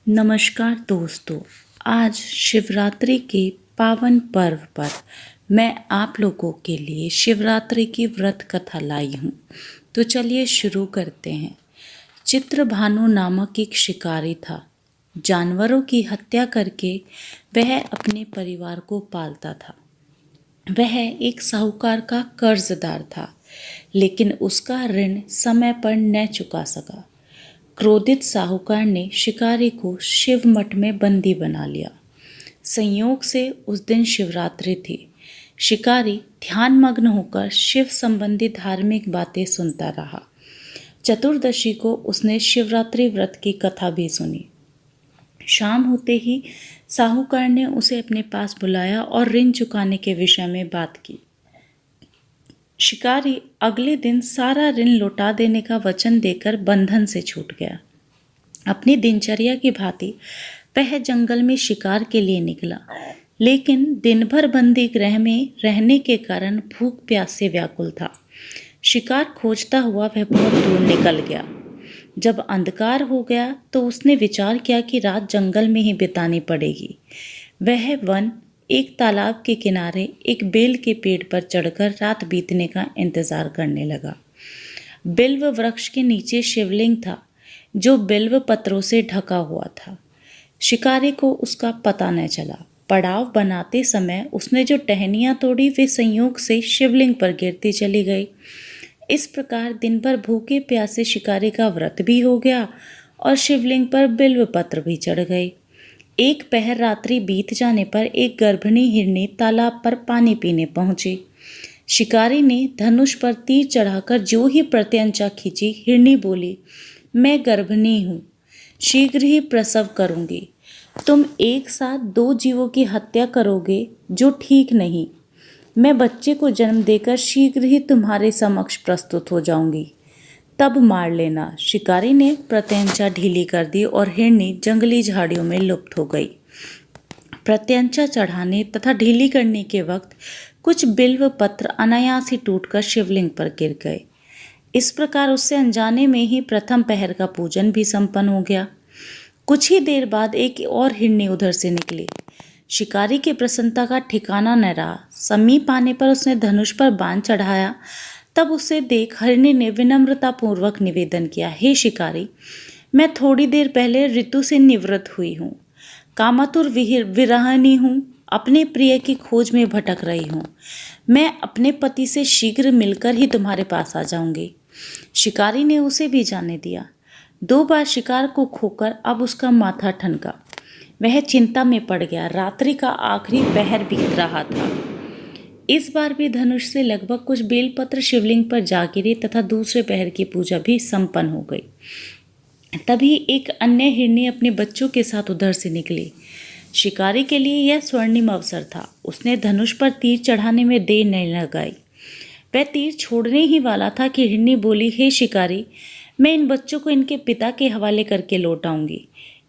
नमस्कार दोस्तों। आज शिवरात्रि के पावन पर्व पर मैं आप लोगों के लिए शिवरात्रि की व्रत कथा लाई हूँ। तो चलिए शुरू करते हैं। चित्रभानु नामक एक शिकारी था। जानवरों की हत्या करके वह अपने परिवार को पालता था। वह एक साहूकार का कर्जदार था, लेकिन उसका ऋण समय पर न चुका सका। क्रोधित साहूकार ने शिकारी को शिव मठ में बंदी बना लिया। संयोग से उस दिन शिवरात्रि थी। शिकारी ध्यानमग्न होकर शिव संबंधी धार्मिक बातें सुनता रहा। चतुर्दशी को उसने शिवरात्रि व्रत की कथा भी सुनी। शाम होते ही साहूकार ने उसे अपने पास बुलाया और ऋण चुकाने के विषय में बात की। शिकारी अगले दिन सारा ऋण लौटा देने का वचन देकर बंधन से छूट गया। अपनी दिनचर्या की भांति वह जंगल में शिकार के लिए निकला, लेकिन दिन भर बंदी गृह में रहने के कारण भूख प्यास से व्याकुल था। शिकार खोजता हुआ वह बहुत दूर निकल गया। जब अंधकार हो गया तो उसने विचार किया कि रात जंगल में ही बितानी पड़ेगी। वह वन एक तालाब के किनारे एक बेल के पेड़ पर चढ़कर रात बीतने का इंतजार करने लगा। बिल्व वृक्ष के नीचे शिवलिंग था, जो बिल्व पत्रों से ढका हुआ था। शिकारी को उसका पता न चला। पड़ाव बनाते समय उसने जो टहनियाँ तोड़ी वे संयोग से शिवलिंग पर गिरती चली गई। इस प्रकार दिन भर भूखे प्यासे शिकारी का व्रत भी हो गया और शिवलिंग पर बिल्व पत्र भी चढ़ गए। एक पहर रात्रि बीत जाने पर एक गर्भिणी हिरनी तालाब पर पानी पीने पहुंची। शिकारी ने धनुष पर तीर चढ़ाकर जो ही प्रत्यंचा खींची, हिरनी बोली, मैं गर्भिणी हूँ, शीघ्र ही प्रसव करूँगी। तुम एक साथ दो जीवों की हत्या करोगे, जो ठीक नहीं। मैं बच्चे को जन्म देकर शीघ्र ही तुम्हारे समक्ष प्रस्तुत हो जाऊंगी, तब मार लेना। शिकारी ने प्रत्यंचा ढीली कर दी और हिरनी जंगली झाड़ियों में लुप्त हो गई। प्रत्यंचा चढ़ाने तथा ढीली करने के वक्त कुछ बिल्व पत्र अनायास ही टूटकर शिवलिंग पर गिर गए। इस प्रकार उससे अनजाने में ही प्रथम पहर का पूजन भी संपन्न हो गया। कुछ ही देर बाद एक और हिरनी उधर से निकली। शिकारी की प्रसन्नता का ठिकाना न रहा। समीप आने पर उसने धनुष पर बाण चढ़ाया। तब उसे देख हिरनी ने विनम्रता पूर्वक निवेदन किया, हे शिकारी, मैं थोड़ी देर पहले ऋतु से निवृत्त हुई हूँ, कामातुर विरहिणी हूँ, अपने प्रिय की खोज में भटक रही हूँ। मैं अपने पति से शीघ्र मिलकर ही तुम्हारे पास आ जाऊंगी। शिकारी ने उसे भी जाने दिया। 2 बार शिकार को खोकर अब उसका माथा ठनका। वह चिंता में पड़ गया। रात्रि का आखिरी पहर बीत रहा था। इस बार भी धनुष से लगभग कुछ बेलपत्र शिवलिंग पर जा गिरे तथा दूसरे पहर की पूजा भी संपन्न हो गई। तभी एक अन्य हिरनी अपने बच्चों के साथ उधर से निकली। शिकारी के लिए यह स्वर्णिम अवसर था। उसने धनुष पर तीर चढ़ाने में देर नहीं लगाई। वह तीर छोड़ने ही वाला था कि हिरनी बोली, हे शिकारी, मैं इन बच्चों को इनके पिता के हवाले करके लौट आऊंगी।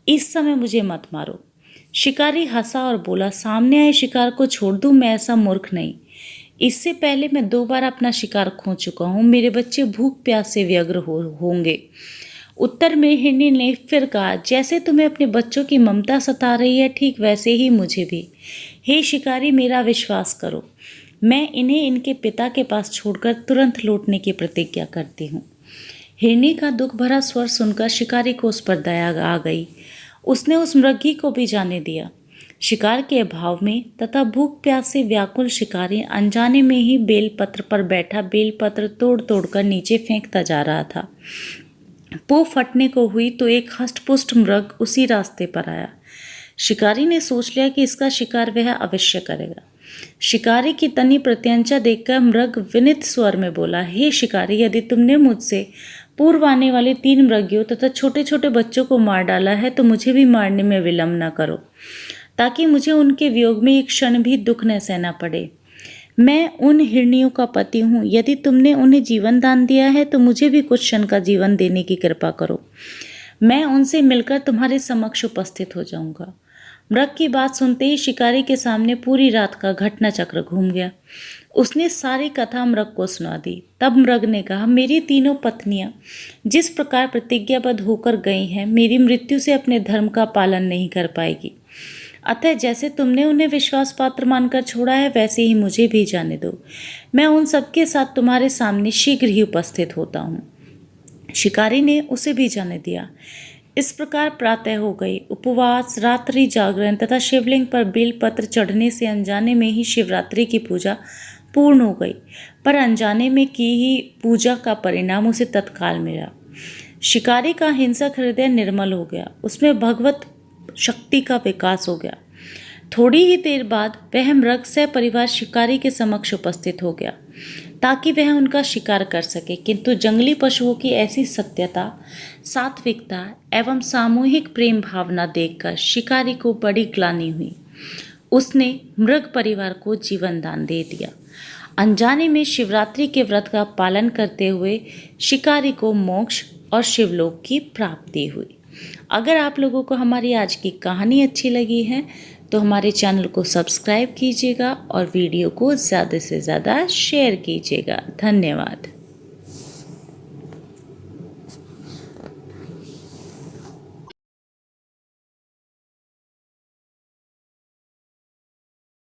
इस समय मुझे मत मारो। शिकारी हंसा और बोला, सामने आए शिकार को छोड़ दूं? मैं ऐसा मूर्ख नहीं। इससे पहले मैं 2 बार अपना शिकार खो चुका हूँ। मेरे बच्चे भूख प्यास से व्यग्र होंगे। उत्तर में हिरनी ने फिर कहा, जैसे तुम्हें अपने बच्चों की ममता सता रही है, ठीक वैसे ही मुझे भी। हे शिकारी, मेरा विश्वास करो, मैं इन्हें इनके पिता के पास छोड़कर तुरंत लौटने की प्रतिज्ञा करती हूँ। हिरनी का दुख भरा स्वर सुनकर शिकारी को उस पर दया आ गई। उसने उस मृगी को भी जाने दिया। शिकार के अभाव में तथा भूख प्यास से व्याकुल शिकारी अनजाने में ही बेलपत्र पर बैठा बेलपत्र तोड़ तोड़कर नीचे फेंकता जा रहा था। पो फटने को हुई तो एक हष्टपुष्ट मृग उसी रास्ते पर आया। शिकारी ने सोच लिया कि इसका शिकार वह अवश्य करेगा। शिकारी की तनी प्रत्यंचा देखकर मृग विनीत स्वर में बोला, हे शिकारी, यदि तुमने मुझसे पूर्व आने वाले 3 मृगियों तथा छोटे छोटे बच्चों को मार डाला है तो मुझे भी मारने में विलंब न करो, ताकि मुझे उनके वियोग में एक क्षण भी दुख न सहना पड़े। मैं उन हिरनियों का पति हूँ। यदि तुमने उन्हें जीवन दान दिया है तो मुझे भी कुछ क्षण का जीवन देने की कृपा करो। मैं उनसे मिलकर तुम्हारे समक्ष उपस्थित हो जाऊंगा। मृग की बात सुनते ही शिकारी के सामने पूरी रात का घटना चक्र घूम गया। उसने सारी कथा मृग को सुना दी। तब मृग ने कहा, मेरी तीनों पत्नियां जिस प्रकार प्रतिज्ञाबद्ध होकर गई हैं, मेरी मृत्यु से अपने धर्म का पालन नहीं कर पाएगी। अतः जैसे तुमने उन्हें विश्वास पात्र मानकर छोड़ा है, वैसे ही मुझे भी जाने दो। मैं उन सबके साथ तुम्हारे सामने शीघ्र ही उपस्थित होता हूँ। शिकारी ने उसे भी जाने दिया। इस प्रकार प्रातः हो गई। उपवास, रात्रि जागरण तथा शिवलिंग पर बेलपत्र चढ़ने से अनजाने में ही शिवरात्रि की पूजा पूर्ण हो गई। पर अनजाने में की ही पूजा का परिणाम उसे तत्काल मिला। शिकारी का हिंसक हृदय निर्मल हो गया, उसमें भगवत शक्ति का विकास हो गया। थोड़ी ही देर बाद वह मृग सह परिवार शिकारी के समक्ष उपस्थित हो गया ताकि वह उनका शिकार कर सके। किंतु जंगली पशुओं की ऐसी सत्यता, सात्विकता एवं सामूहिक प्रेम भावना देखकर शिकारी को बड़ी ग्लानि हुई। उसने मृग परिवार को जीवन दान दे दिया। अनजाने में शिवरात्रि के व्रत का पालन करते हुए शिकारी को मोक्ष और शिवलोक की प्राप्ति हुई। अगर आप लोगों को हमारी आज की कहानी अच्छी लगी है तो हमारे चैनल को सब्सक्राइब कीजिएगा और वीडियो को ज़्यादा से ज़्यादा शेयर कीजिएगा। धन्यवाद।